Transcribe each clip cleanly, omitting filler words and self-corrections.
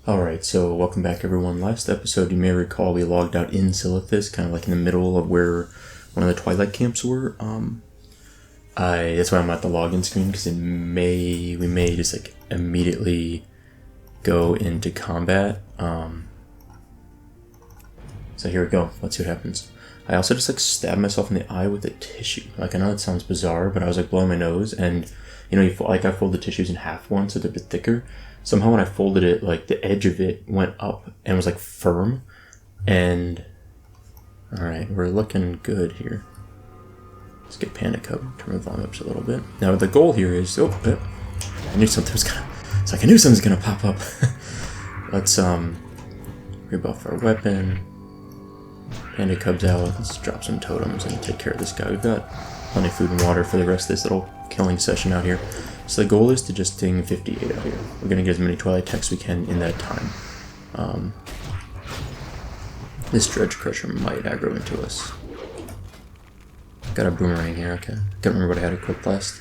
Alright, so welcome back everyone. Last episode, you may recall we logged out in Silithus, kind of like in the middle of where one of the Twilight camps were. That's why I'm at the login screen, because we may just like immediately go into combat. So here we go, let's see what happens. I also just like stabbed myself in the eye with a tissue. Like, I know that sounds bizarre, but I was like blowing my nose, and you know, I folded tissues in half once so they're a bit thicker. Somehow when I folded it, like the edge of it went up and was like firm. And alright, we're looking good here. Let's get Panda Cub, turn the volume up just a little bit. Now the goal here is, I knew something was gonna, it's like I knew something was gonna pop up. Let's rebuff our weapon. Panda Cub's out, let's drop some totems and take care of this guy. We've got plenty of food and water for the rest of this little killing session out here. So the goal is to just ding 58 out here. We're going to get as many Twilight Techs we can in that time. This Dredge Crusher might aggro into us. Got a boomerang here, okay. Can't remember what I had equipped last.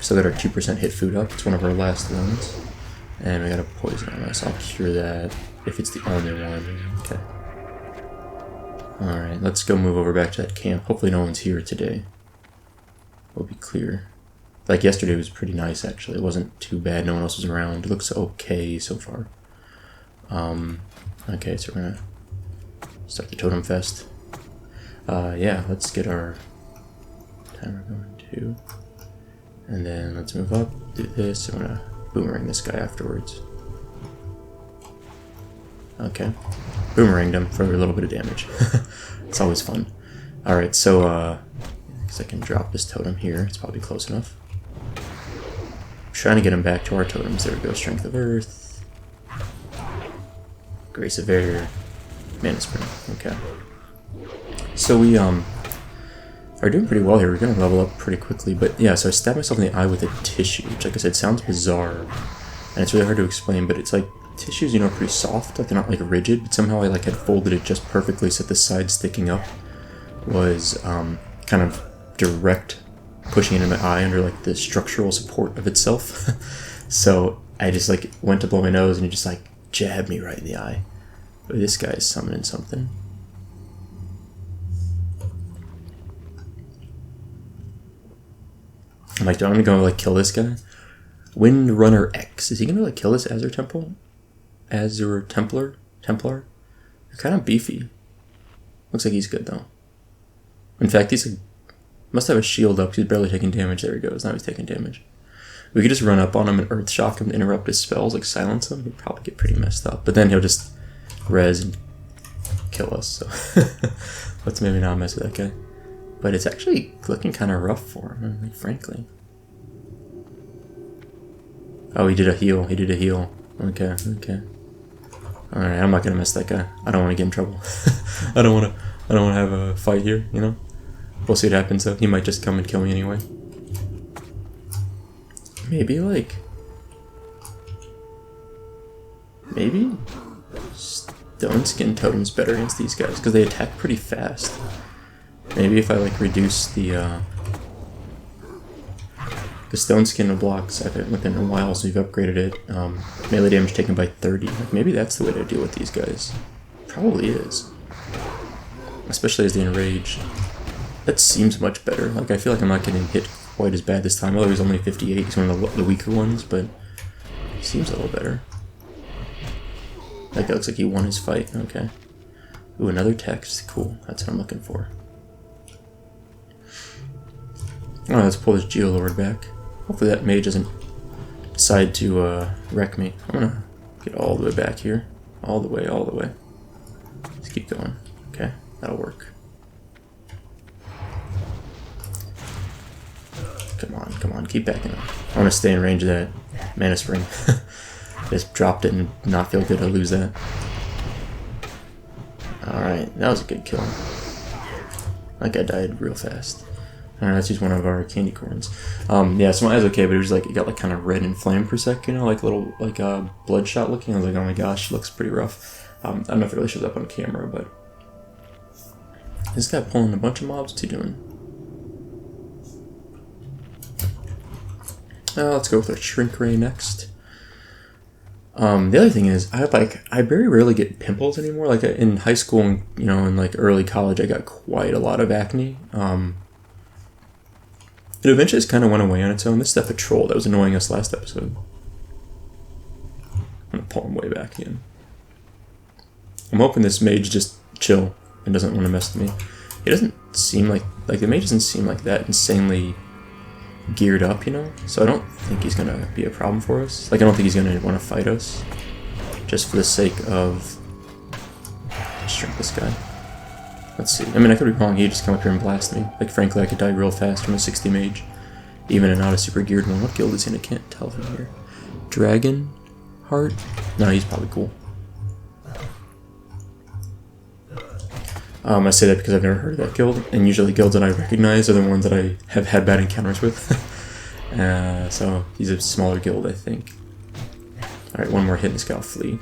Still got our 2% hit food up, it's one of our last ones. And we got a poison on us, I'll cure that if it's the only one. Okay. Alright, let's go move over back to that camp. Hopefully no one's here today. We'll be clear. Like yesterday was pretty nice actually. It wasn't too bad. No one else was around. It looks okay so far. Okay, so we're gonna start the Totem Fest. Yeah, let's get our timer going too. And then let's move up, do this. I'm gonna boomerang this guy afterwards. Okay. Boomeranged him for a little bit of damage. It's always fun. Alright, so I guess I can drop this totem here. It's probably close enough. Trying to get him back to our totems. There we go. Strength of Earth, Grace of Air, Mana Spring. Okay. So we are doing pretty well here. We're gonna level up pretty quickly. But yeah, so I stabbed myself in the eye with a tissue, which, like I said, sounds bizarre, and it's really hard to explain. But it's like tissues, you know, pretty soft. Like they're not like rigid. But somehow I like had folded it just perfectly, so the side sticking up was kind of direct. Pushing it in my eye under like the structural support of itself. So I just like went to blow my nose and he just like jabbed me right in the eye. But this guy is summoning something. I'm like, do I want to go like kill this guy? Windrunner X. Is he gonna like kill this Azure Temple? Azure Templar? They're kind of beefy. Looks like he's good though. In fact, he's like, must have a shield up, he's barely taking damage. There he goes, now he's taking damage. We could just run up on him and Earth Shock him to interrupt his spells, like silence him. He'd probably get pretty messed up. But then he'll just res and kill us, so let's maybe not mess with that guy. But it's actually looking kind of rough for him, like, frankly. Oh, he did a heal. Okay. Alright, I'm not gonna mess that guy. I don't want to get in trouble. I don't want to have a fight here, you know? We'll see what happens though. He might just come and kill me anyway. Maybe Stone Skin Totem's better against these guys because they attack pretty fast. Maybe if I like reduce the Stone Skin blocks within a while, so you've upgraded it. Melee damage taken by 30. Like, maybe that's the way to deal with these guys. Probably is. Especially as they enrage. That seems much better. Like, I feel like I'm not getting hit quite as bad this time. Although he's only 58, he's one of the weaker ones, but he seems a little better. Like, that looks like he won his fight. Okay. Ooh, another text. Cool. That's what I'm looking for. Alright, let's pull this Geolord back. Hopefully that mage doesn't decide to wreck me. I'm gonna get all the way back here. All the way. Let's keep going. Okay, that'll work. Come on, keep backing up. I want to stay in range of that Mana Spring. Just dropped it and not feel good to lose that. Alright, that was a good kill. That guy died real fast. Alright, let's use one of our candy corns. Yeah, so my eye's okay, but it was like, it got like kind of red and flame per sec, you know, like little, like bloodshot looking. I was like, oh my gosh, looks pretty rough. I don't know if it really shows up on camera, but this guy pulling a bunch of mobs. What's he doing? Let's go with our Shrink Ray next. The other thing is, I very rarely get pimples anymore. Like in high school, and in like early college, I got quite a lot of acne. It eventually just kind of went away on its own. This is that patrol that was annoying us last episode. I'm gonna pull him way back again. I'm hoping this mage just chill and doesn't want to mess with me. He doesn't seem like the mage doesn't seem like that insanely geared up, So I don't think he's gonna be a problem for us. Like I don't think he's gonna want to fight us, just for the sake of shrink this guy. Let's see. I mean, I could be wrong. He'd just come up here and blast me. Like frankly, I could die real fast from a 60 mage, even and not a super geared one. What guild is he in? I can't tell from here. Dragon Heart? No, he's probably cool. I say that because I've never heard of that guild, and usually guilds that I recognize are the ones that I have had bad encounters with. So he's a smaller guild, I think. Alright, one more hit and this guy will flee.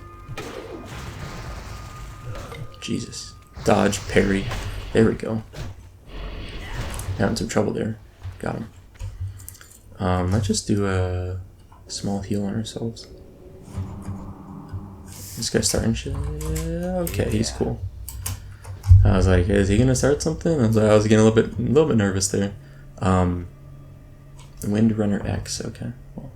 Jesus. Dodge, parry. There we go. Got in some trouble there. Got him. Let's just do a small heal on ourselves. This guy's starting shit. Okay, he's cool. I was like, is he gonna start something? I was getting a little bit nervous there. Windrunner X. Okay. Well,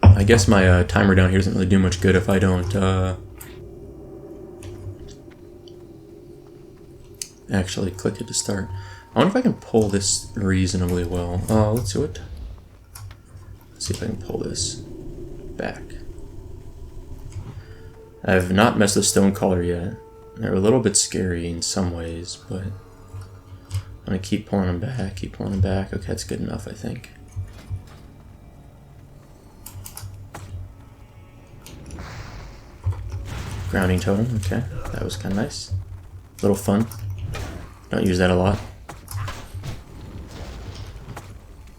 I guess my timer down here doesn't really do much good if I don't actually click it to start. I wonder if I can pull this reasonably well. Let's do it. Let's see if I can pull this back. I've not messed with Stonecaller yet. They're a little bit scary in some ways, but I'm gonna keep pulling them back, keep pulling them back. Okay, that's good enough, I think. Grounding Totem, okay. That was kind of nice. A little fun. Don't use that a lot.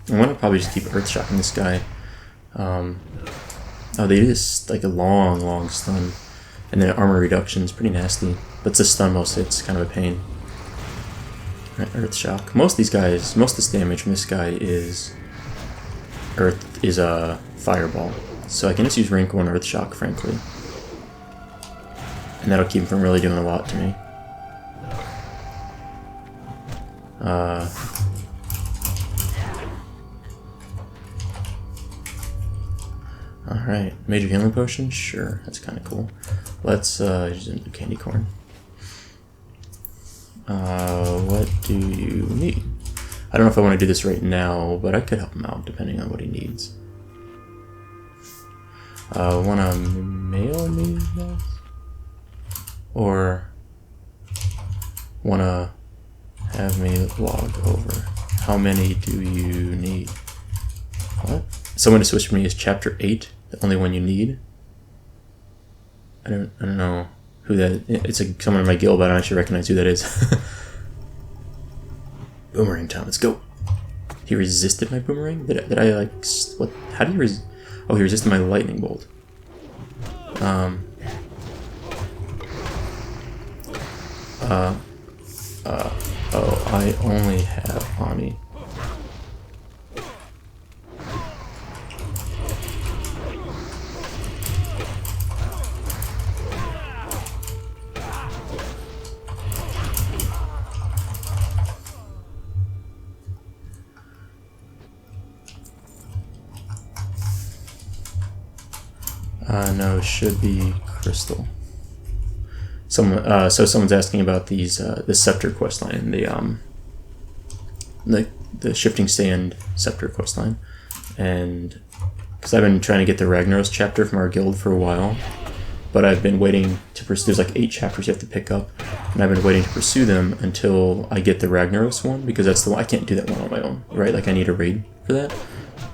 I'm gonna probably just keep Earth Shocking this guy. Oh, they do this like a long stun. And then armor reduction is pretty nasty. But it's a stun mostly, it's kind of a pain. Right, Earth Shock. Most of these guys, most of this damage from this guy is a fireball. So I can just use rank 1 Earth Shock, frankly. And that'll keep him from really doing a lot to me. Alright, Major Healing Potion? Sure, that's kind of cool. Let's use a candy corn. What do you need? I don't know if I want to do this right now, but I could help him out depending on what he needs. Want to mail me this? Or want to have me log over? How many do you need? What? Someone to switch for me is Chapter 8, the only one you need. I don't know who that is. It's someone in my guild, but I don't actually recognize who that is. Boomerang time, let's go. He resisted my boomerang? Did I like, what, how do you oh, he resisted my lightning bolt. Oh, I only have Ani. No, it should be crystal. So someone's asking about these the scepter questline, the shifting stand scepter questline, and because I've been trying to get the Ragnaros chapter from our guild for a while, but I've been waiting to pursue. There's like 8 chapters you have to pick up, and I've been waiting to pursue them until I get the Ragnaros one, because that's the one I can't do that one on my own, right? Like I need a raid for that,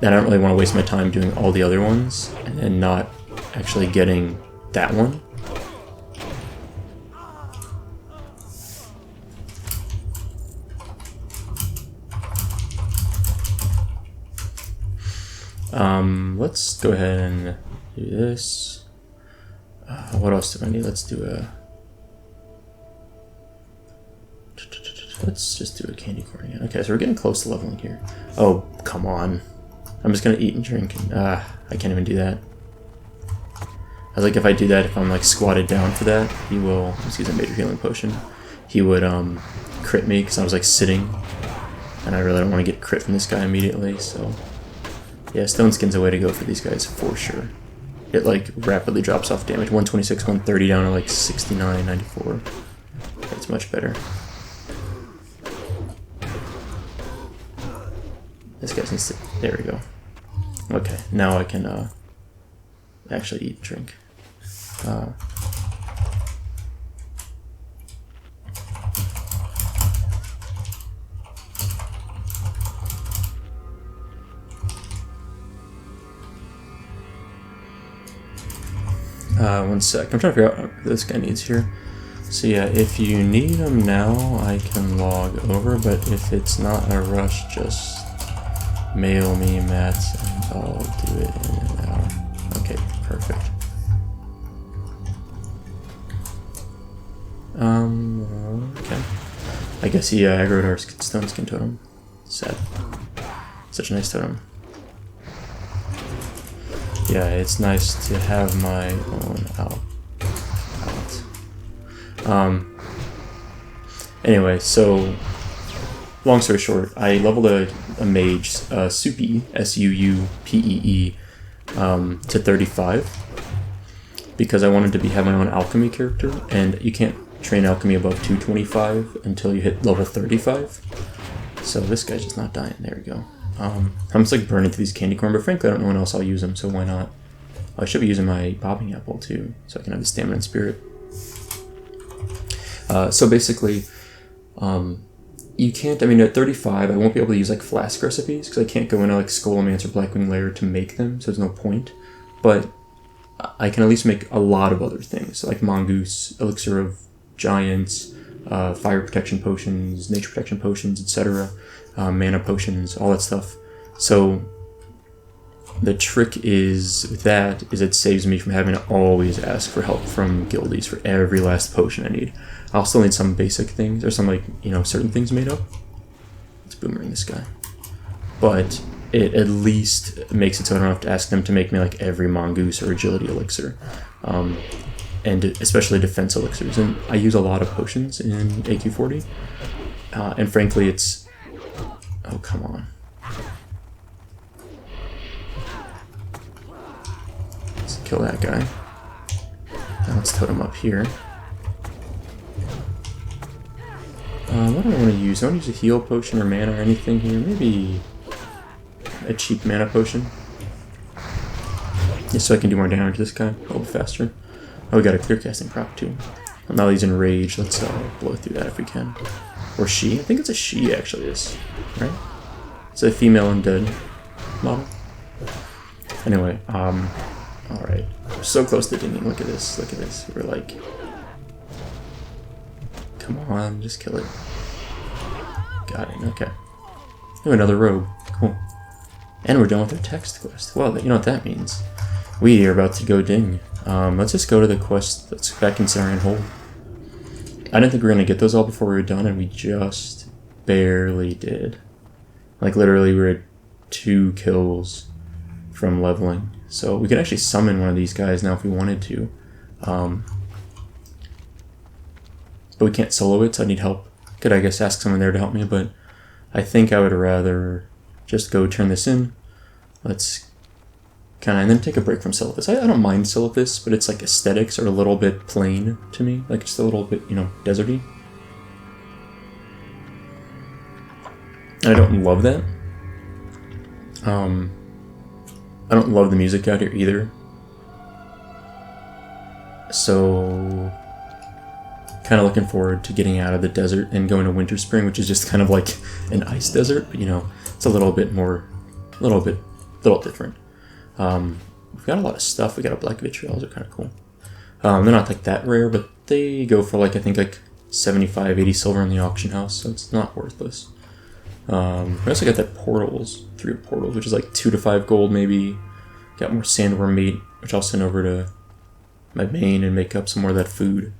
and I don't really want to waste my time doing all the other ones and then not actually getting that one. Let's go ahead and do this. What else do I need? Let's do a... Let's just do a candy corn again. Okay, so we're getting close to leveling here. Oh, come on. I'm just gonna eat and drink. I can't even do that. I was like, if I do that, if I'm like squatted down for that, he will, let's use a major healing potion. He would crit me because I was like sitting. And I really don't want to get crit from this guy immediately, so... Yeah, Stone Skin's a way to go for these guys, for sure. It like rapidly drops off damage. 126, 130 down to like 69, 94. That's much better. This guy's needs to... There we go. Okay, now I can actually eat and drink. One sec. I'm trying to figure out what this guy needs here. So yeah, if you need them now, I can log over, but if it's not a rush, just mail me mats and I'll do it in an hour. Okay, perfect. Okay. I guess he aggroed our Stone Skin totem. Sad. Such a nice totem. Yeah, it's nice to have my own out. Anyway, so long story short, I leveled a mage, Supi, S-U-U-P-E-E, to 35 because I wanted to have my own alchemy character, and you can't train alchemy above 225 until you hit level 35. So this guy's just not dying. There we go. I'm just like burning through these candy corn, but frankly I don't know when else I'll use them, so why not? I should be using my popping apple too, so I can have the stamina and spirit. So basically, you can't, I mean at 35 I won't be able to use like flask recipes, because I can't go into like Skullmancer or Blackwing Lair to make them, so there's no point. But I can at least make a lot of other things, like Mongoose, Elixir of Giants, Fire Protection Potions, Nature Protection Potions, etc. Mana potions, all that stuff. So the trick is with that is it saves me from having to always ask for help from guildies for every last potion I need. I'll still need some basic things or some like, you know, certain things made up. Let's boomerang this guy. But it at least makes it so I don't have to ask them to make me like every Mongoose or Agility Elixir. And especially defense elixirs. And I use a lot of potions in AQ40. And frankly it's... Oh, come on. Let's kill that guy. Now let's totem up here. What do I want to use? I want to use a heal potion or mana or anything here. Maybe a cheap mana potion. Just so I can do more damage to this guy a little bit faster. Oh, we got a clear casting prop too. Well, now he's in rage. Let's blow through that if we can. Or she. I think it's a she actually is. Right? It's a female undead model. Anyway, alright. We're so close to dinging. Look at this. Look at this. We're like... Come on, just kill it. Got it. Okay. Oh, another robe. Cool. And we're done with our text quest. Well, you know what that means. We are about to go ding. Let's just go to the quest that's back in Saurian Hole. I didn't think we were going to get those all before we were done, and we just barely did. Like, literally, we were at 2 kills from leveling. So we could actually summon one of these guys now if we wanted to. But we can't solo it, so I need help. Could, I guess, ask someone there to help me, but I think I would rather just go turn this in. Let's kind of, and then take a break from Silithus. I don't mind Silithus, but it's like aesthetics are a little bit plain to me. Like, just a little bit, you know, deserty. And I don't love that. I don't love the music out here either. So... kind of looking forward to getting out of the desert and going to Winter Spring, which is just kind of like an ice desert, but you know, it's a little bit more, a little different. We've got a lot of stuff. We got a black vitriol, those are kind of cool. They're not like that rare, but they go for like, I think like 75, 80 silver in the auction house, so it's not worthless. We also got that portals, 3 portals, which is like 2 to 5 gold maybe. Got more sandworm meat, which I'll send over to my main and make up some more of that food.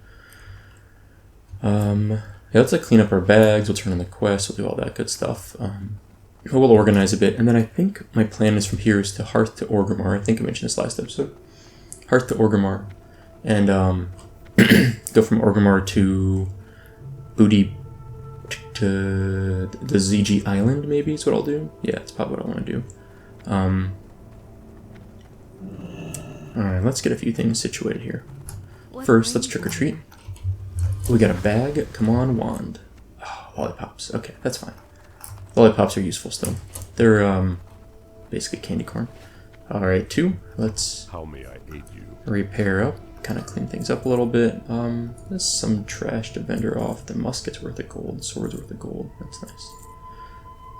Yeah, let's like clean up our bags, we'll turn in the quest, we'll do all that good stuff. we'll organize a bit, and then I think my plan is from here is to Hearth to Orgrimmar. I think I mentioned this last episode. Hearth to Orgrimmar, and go from Orgrimmar to Booty to the ZG Island, maybe is what I'll do. Yeah, that's probably what I want to do. Alright, let's get a few things situated here. First, let's trick or treat. We got a bag. Come on, wand. Oh, lollipops. Okay, that's fine. Lollipops are useful still. They're basically candy corn. Alright, 2. Let's How may I aid you? repair up. Kind of clean things up a little bit. There's some trash to vendor off. The musket's worth of gold. Sword's worth of gold. That's nice.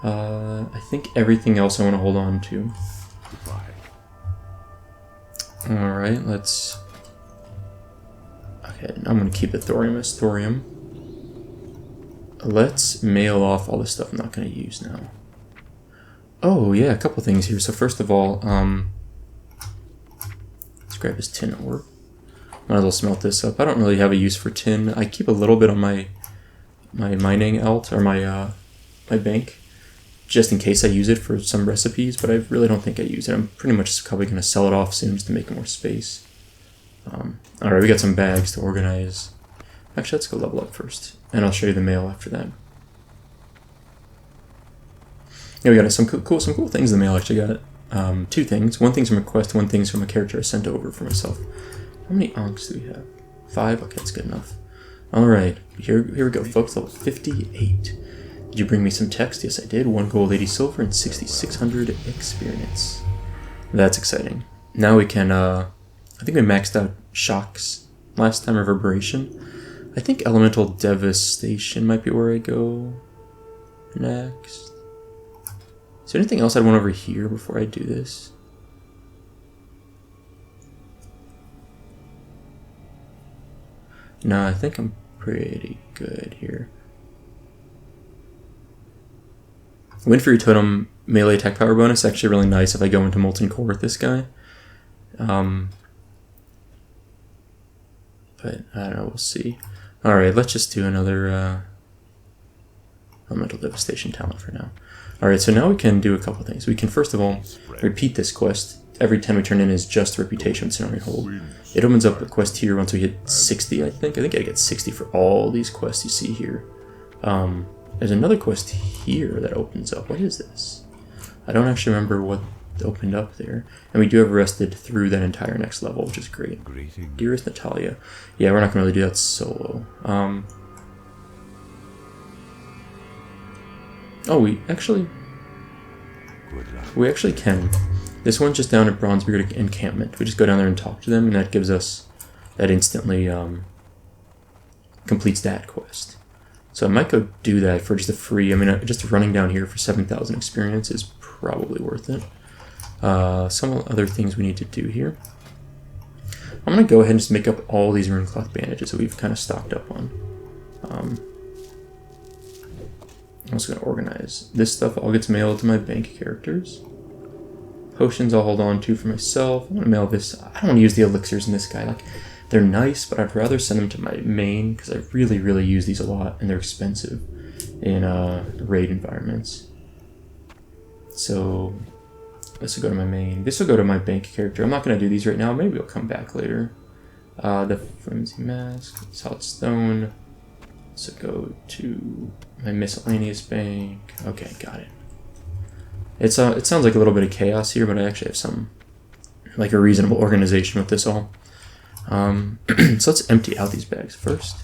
I think everything else I want to hold on to. Goodbye. Alright, let's... Okay, I'm going to keep the thorium as thorium. Let's mail off all the stuff I'm not going to use now. Oh, yeah, a couple things here. So first of all, let's grab this tin ore. Might as well smelt this up. I don't really have a use for tin. I keep a little bit on my mining alt, or my bank, just in case I use it for some recipes, but I really don't think I use it. I'm pretty much probably going to sell it off soon just to make more space. Alright, we got some bags to organize. Actually, let's go level up first, and I'll show you the mail after that. Yeah, we got some cool things in the mail. Actually, got 2 things. One thing's from a quest, one thing's from a character I sent over for myself. How many onks do we have? 5? Okay, that's good enough. Alright, here we go, folks. Level 58. Did you bring me some text? Yes, I did. 1 gold, 80 silver, and 6,600 experience. That's exciting. Now we can, I think we maxed out shocks last time, reverberation. I think elemental devastation might be where I go next. Is there anything else I'd want over here before I do this? No, I think I'm pretty good here. Win for your totem melee attack power bonus. Actually really nice if I go into Molten Core with this guy. But I don't know, we'll see. Alright, let's just do another elemental devastation talent for now. Alright, so now we can do a couple things. We can first of all repeat this quest. Every 10 we turn in is just reputation scenario hold. It opens up a quest here once we hit 60, I think. I think I get 60 for all these quests you see here. There's another quest here that opens up. What is this? I don't actually remember what opened up there. And we do have rested through that entire next level, which is great. Dearest Natalia. Yeah, we're not going to really do that solo. Oh, we actually can. This one's just down at Bronzebeard Encampment. We just go down there and talk to them, and that gives us, that instantly completes that quest. So I might go do that for just a free, I mean, just running down here for 7,000 experience is probably worth it. Some other things we need to do here. I'm going to go ahead and just make up all these runecloth bandages that we've kind of stocked up on. I'm also going to organize this stuff. All gets mailed to my bank characters. Potions I'll hold on to for myself. I'm going to mail this. I don't want to use the elixirs in this guy. Like, they're nice, but I'd rather send them to my main because I really, really use these a lot, and they're expensive in raid environments. So this will go to my main. This will go to my bank character. I'm not going to do these right now. Maybe I'll come back later. The flimsy mask, solid stone. This will go to my miscellaneous bank. Okay, got it. It sounds like a little bit of chaos here, but I actually have some, like, a reasonable organization with this all. So let's empty out these bags first.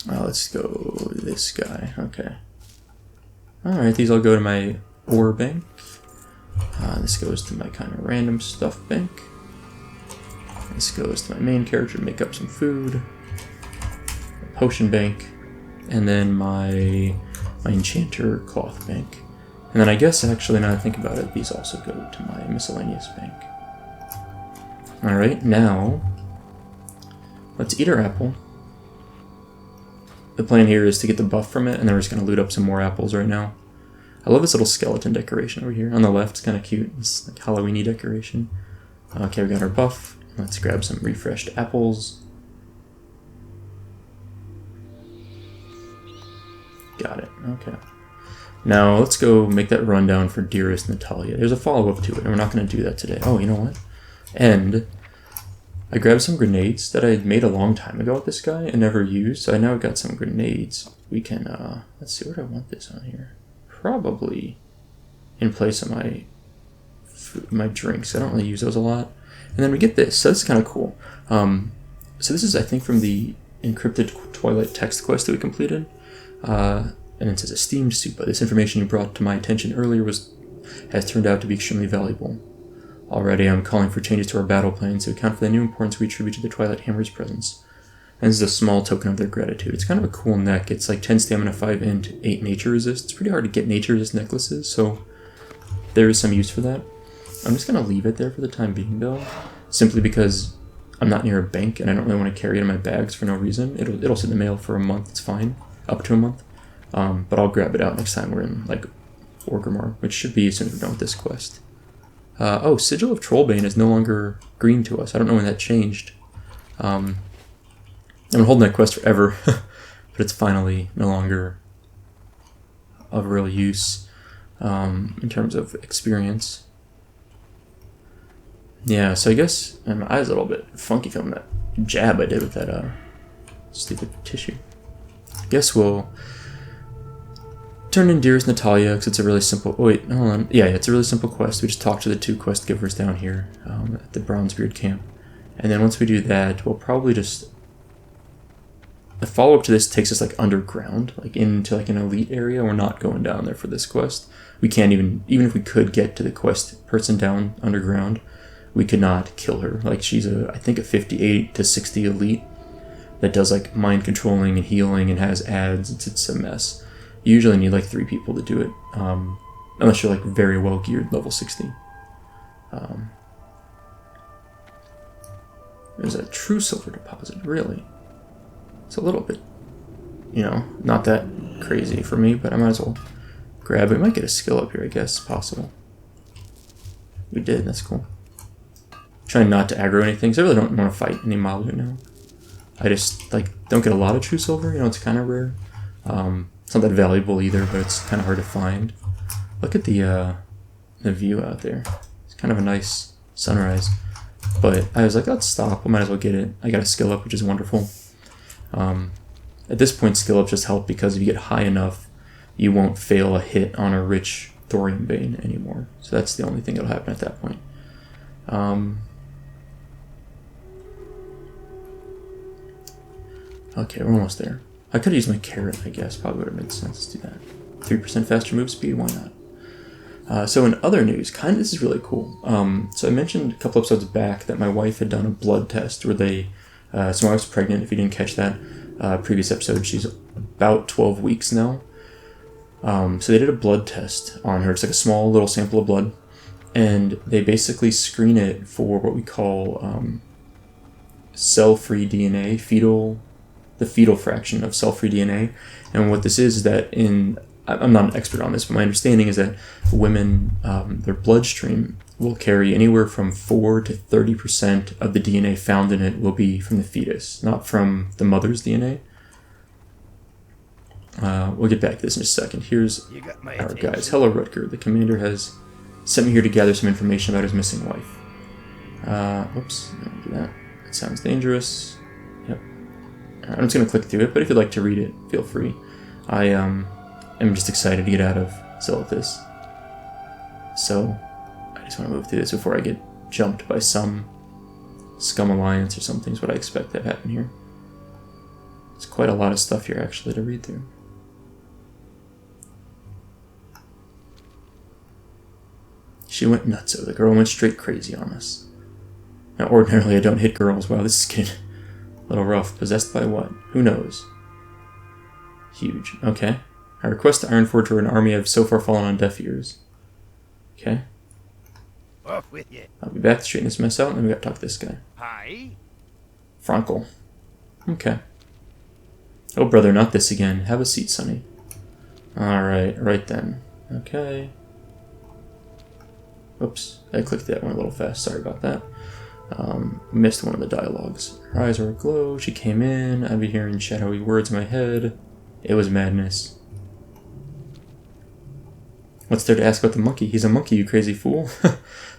Let's go this guy. Okay. Alright, these all go to my ore bank. This goes to my kind of random stuff bank. This goes to my main character to make up some food. A potion bank. And then my enchanter cloth bank. And then I guess, actually, now that I think about it, these also go to my miscellaneous bank. Alright, now, let's eat our apple. The plan here is to get the buff from it, and then we're just going to loot up some more apples right now. I love this little skeleton decoration over here. On the left, it's kind of cute. It's like Halloween-y decoration. Okay, we got our buff. Let's grab some refreshed apples. Got it, okay. Now, let's go make that rundown for Dearest Natalia. There's a follow-up to it, and we're not going to do that today. Oh, you know what? And I grabbed some grenades that I had made a long time ago with this guy and never used, so I now got some grenades. We can, let's see, where do I want this on here? Probably in place of my drinks. I don't really use those a lot. And then we get this, so this is kind of cool. So this is, I think, from the encrypted Twilight text quest that we completed. And it says, Esteemed Supa, this information you brought to my attention earlier has turned out to be extremely valuable. Already I'm calling for changes to our battle plan to account for the new importance we attribute to the Twilight Hammer's presence. And this is a small token of their gratitude. It's kind of a cool neck. It's like 10 stamina, 5 int, 8 nature resist. It's pretty hard to get nature resist necklaces, so there is some use for that. I'm just going to leave it there for the time being, though, simply because I'm not near a bank and I don't really want to carry it in my bags for no reason. It'll sit in the mail for a month. It's fine. Up to a month. But I'll grab it out next time we're in, like, Orgrimmar, which should be as soon as we're done with this quest. Oh, Sigil of Trollbane is no longer green to us. I don't know when that changed. I've been holding that quest forever, but it's finally no longer of real use in terms of experience. Yeah, so I guess my eye's a little bit funky from that jab I did with that stupid tissue. I guess we'll turn in Dearest Natalia, because it's a really simple... Oh, wait, hold on. Yeah, it's a really simple quest. We just talk to the 2 quest givers down here at the Bronzebeard camp. And then once we do that, we'll probably just... The follow-up to this takes us, like, underground, like, into, like, an elite area. We're not going down there for this quest. We can't even if we could get to the quest person down underground, we could not kill her. Like, she's, I think, a 58 to 60 elite that does, like, mind controlling and healing and has ads. It's a mess. You usually need like 3 people to do it, unless you're like very well geared level 60. There's a true silver deposit, really. It's a little bit, not that crazy for me, but I might as well grab it. We might get a skill up here, I guess, possible. We did, that's cool. Trying not to aggro anything, because I really don't want to fight any mob right now. I just, like, don't get a lot of true silver, it's kind of rare. It's not that valuable either, but it's kind of hard to find. Look at the view out there. It's kind of a nice sunrise. But I was like, let's stop. I might as well get it. I got a skill up, which is wonderful. At this point, skill ups just help because if you get high enough, you won't fail a hit on a rich Thorium Bane anymore. So that's the only thing that'll happen at that point. Okay, we're almost there. I could have used my carrot, I guess. Probably would have made sense to do that. 3% faster move speed, why not? So in other news, this is really cool. So I mentioned a couple episodes back that my wife had done a blood test where they... so my wife's pregnant, if you didn't catch that previous episode. She's about 12 weeks now. So they did a blood test on her. It's like a small little sample of blood. And they basically screen it for what we call cell-free DNA, the fetal fraction of cell-free DNA. And what this is that I'm not an expert on this, but my understanding is that women, their bloodstream will carry anywhere from 4 to 30% of the DNA found in it will be from the fetus, not from the mother's DNA. We'll get back to this in just a second. Here's our guys. Hello, Rutger. The commander has sent me here to gather some information about his missing wife. Oops, don't do that. That sounds dangerous. Yep. I'm just going to click through it, but if you'd like to read it, feel free. I am just excited to get out of Zilithus. So, I just want to move through this before I get jumped by some scum alliance or something is what I expect to happen here. It's quite a lot of stuff here, actually, to read through. She went nutso. The girl went straight crazy on us. Now, ordinarily I don't hit girls. Wow, this is getting a little rough. Possessed by what? Who knows? Huge. Okay. I request to Ironforge or an army have so far fallen on deaf ears. Okay. Off with you. I'll be back to straighten this mess out, and then we gotta talk to this guy. Hi. Frankel. Okay. Oh, brother, not this again. Have a seat, Sonny. Alright, right then. Okay. Oops, I clicked that one a little fast. Sorry about that. Missed one of the dialogues. Her eyes were aglow. She came in. I'd be hearing shadowy words in my head. It was madness. What's there to ask about the monkey? He's a monkey, you crazy fool.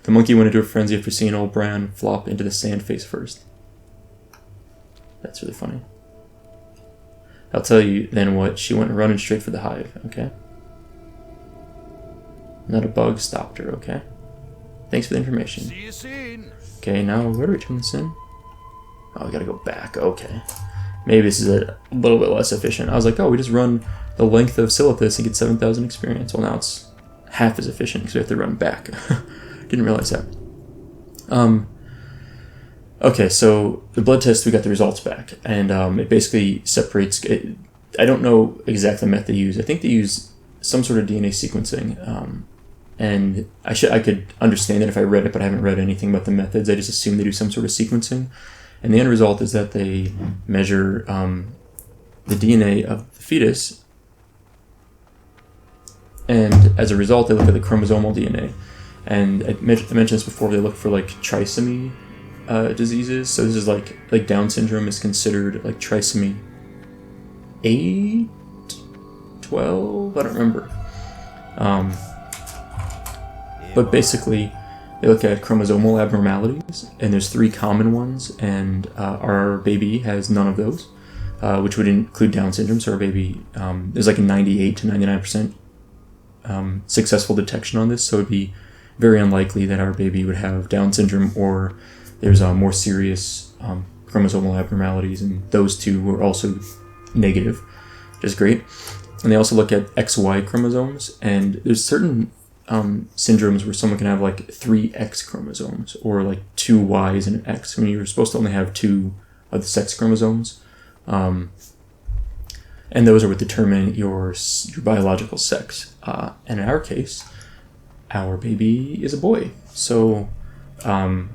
The monkey went into a frenzy after seeing old Bran flop into the sand face first. That's really funny. I'll tell you then what. She went running straight for the hive, okay? Not a bug stopped her, okay? Thanks for the information. See you soon. Okay, now where do we turn this in? Oh, we gotta go back, okay. Maybe this is a little bit less efficient. I was like, oh, we just run the length of Silithus and get 7,000 experience. Well, now it's half as efficient because we have to run back. Didn't realize that. Okay, so the blood test, we got the results back, and it basically separates. I don't know exactly the method they use. I think they use some sort of DNA sequencing, and I could understand it if I read it, but I haven't read anything about the methods. I just assume they do some sort of sequencing, and the end result is that they measure the DNA of the fetus, and as a result, they look at the chromosomal DNA. And I mentioned this before. They look for like trisomy diseases. So this is like Down syndrome is considered like trisomy 8, 12. I don't remember. But basically, they look at chromosomal abnormalities, and there's 3 common ones, and our baby has none of those, which would include Down syndrome. So our baby, there's like a 98 to 99% successful detection on this. So it'd be very unlikely that our baby would have Down syndrome, or there's more serious chromosomal abnormalities, and those 2 were also negative, which is great. And they also look at XY chromosomes, and there's certain syndromes where someone can have like 3 X chromosomes, or like 2 Ys and an X, when you're supposed to only have 2 of the sex chromosomes. And those are what determine your biological sex. And in our case, our baby is a boy. So I'm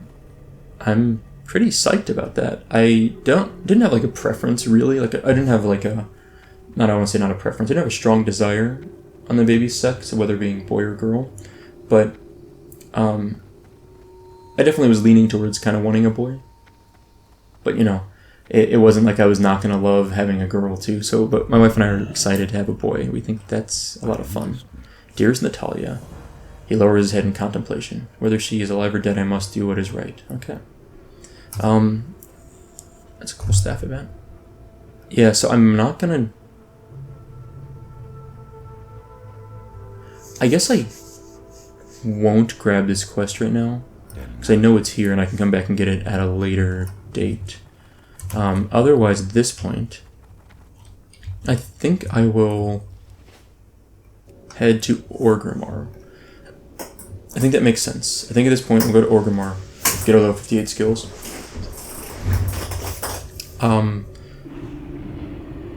pretty psyched about that. I didn't have like a preference really. Like I didn't have like I want to say not a preference. I didn't have a strong desire on the baby's sex, whether being boy or girl. But I definitely was leaning towards kind of wanting a boy. But you know, it wasn't like I was not going to love having a girl too. So, but my wife and I are excited to have a boy. We think that's a lot of fun. Dearest Natalia. He lowers his head in contemplation. Whether she is alive or dead, I must do what is right. Okay. That's a cool staff event. Yeah, so I'm not gonna... I guess I won't grab this quest right now, because I know it's here and I can come back and get it at a later date. Otherwise, at this point, I think I will head to Orgrimmar. I think that makes sense. I think at this point we'll go to Orgrimmar, get our level 58 skills.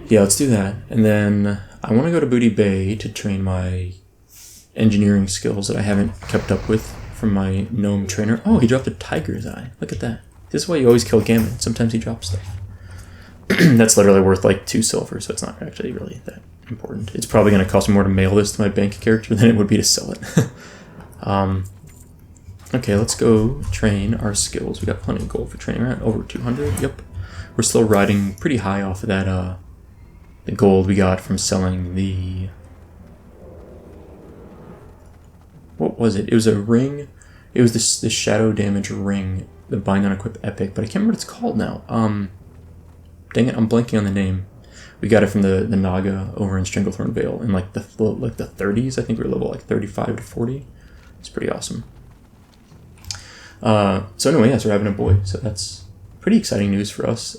Yeah, let's do that. And then I want to go to Booty Bay to train my engineering skills that I haven't kept up with from my gnome trainer. Oh, he dropped a tiger's eye. Look at that. This is why you always kill Gammon. Sometimes he drops stuff. That's literally worth like 2 silver, so it's not actually really that important. It's probably going to cost me more to mail this to my bank character than it would be to sell it. Okay, let's go train our skills. We got plenty of gold for training. We're at over 200. Yep. We're still riding pretty high off of that, the gold we got from selling the... What was it? It was a ring. It was this shadow damage ring, the Bind on Equip Epic, but I can't remember what it's called now. Dang it, I'm blanking on the name. We got it from the Naga over in Stranglethorn Vale in like the 30s. I think we were level like 35 to 40. It's pretty awesome. So anyway, yes, we're having a boy. So that's pretty exciting news for us.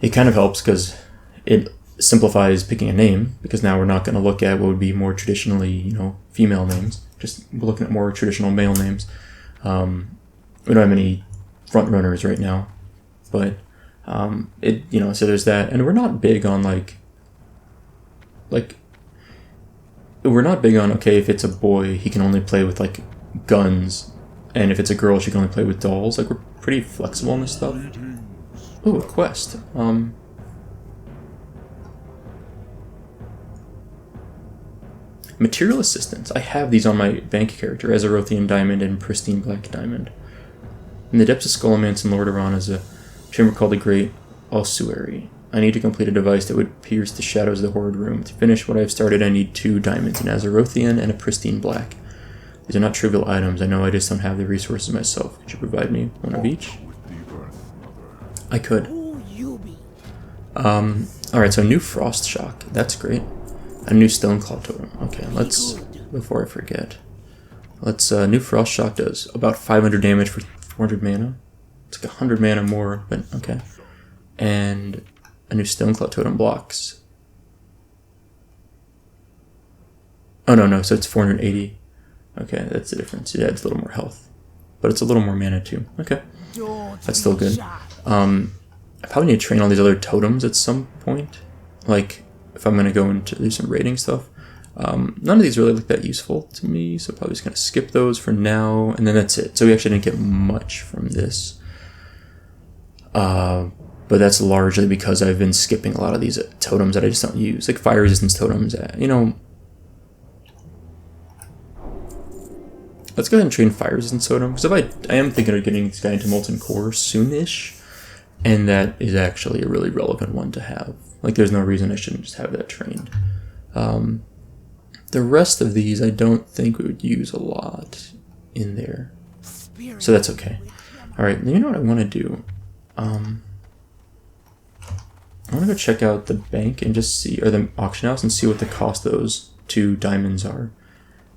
It kind of helps because it simplifies picking a name, because now we're not going to look at what would be more traditionally, female names. We're looking at more traditional male names. We don't have any front runners right now, but so there's that. And we're not big on we're not big on, okay, if it's a boy, he can only play with like guns, and if it's a girl, she can only play with dolls. Like, we're pretty flexible on this stuff. Ooh, a quest. Material assistance. I have these on my bank character, Azerothian Diamond and Pristine Black Diamond. In the depths of Skullomance and Lord Iran is a chamber called the Great Ossuary. I need to complete a device that would pierce the shadows of the Horde room. To finish what I've started, I need 2 diamonds, an Azerothian and a pristine black. These are not trivial items. I know I just don't have the resources myself. Could you provide me one of each? I could. Alright, so new Frost Shock. That's great. A new Stone Claw Totem. Okay, let's, before I forget, let's, new Frost Shock does about 500 damage for 400 mana. It's like 100 mana more, but okay. And a new Stone Claw Totem blocks. Oh, no, so it's 480. Okay, that's the difference. Yeah, it's a little more health. But it's a little more mana too. Okay, that's still good. I probably need to train all these other totems at some point. Like, if I'm going to go into do some raiding stuff. None of these really look that useful to me, so probably just going to skip those for now, and then that's it. So we actually didn't get much from this. But that's largely because I've been skipping a lot of these totems that I just don't use. Like fire resistance totems, you know. Let's go ahead and train fire resistance totem, because I am thinking of getting this guy into Molten Core soonish, and that is actually a really relevant one to have. Like, there's no reason I shouldn't just have that trained. The rest of these, I don't think we would use a lot in there, so that's okay. All right, you know what I want to do? I want to go check out the bank and just see, or the auction house, and see what the cost of those 2 diamonds are.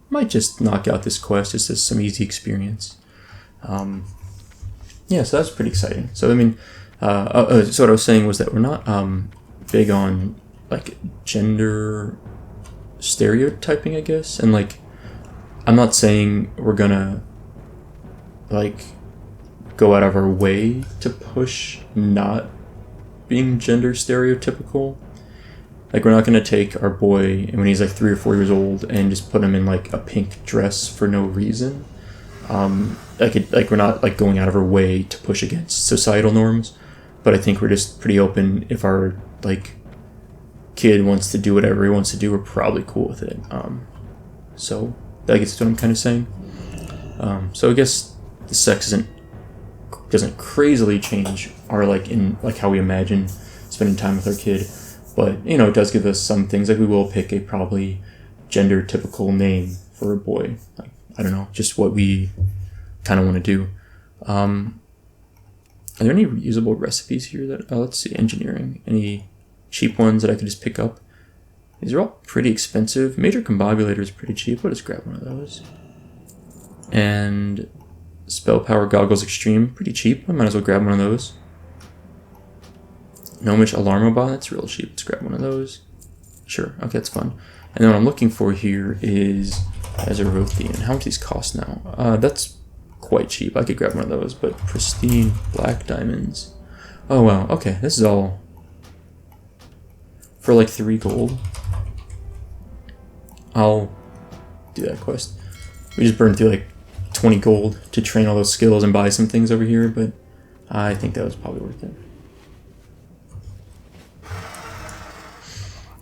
Might just knock out this quest just as some easy experience. Yeah, so that's pretty exciting. So I mean, so what I was saying was that we're not big on like gender stereotyping, I guess, and like I'm not saying we're gonna like go out of our way to push not being gender stereotypical. Like, we're not going to take our boy when he's like 3 or 4 years old and just put him in like a pink dress for no reason. Like we're not like going out of our way to push against societal norms, but I think we're just pretty open. If our like kid wants to do whatever he wants to do, we're probably cool with it. So I guess that's what I'm kind of saying. So I guess the sex doesn't crazily change our like how we imagine spending time with our kid. But, you know, it does give us some things. Like, we will pick a probably gender-typical name for a boy. Like, I don't know, just what we kind of want to do. Are there any reusable recipes here that... Oh, let's see, engineering. Any cheap ones that I could just pick up? These are all pretty expensive. Major Combobulator is pretty cheap. I'll just grab one of those. And Spell Power Goggles Extreme, pretty cheap. I might as well grab one of those. Gnomish Alarmobot, that's real cheap. Let's grab one of those. Sure, okay, that's fun. And then what I'm looking for here is Azerothian. How much do these cost now? That's quite cheap. I could grab one of those, but pristine black diamonds. Oh wow, okay, this is all for like 3 gold. I'll do that quest. We just burned through like 20 gold to train all those skills and buy some things over here, but I think that was probably worth it.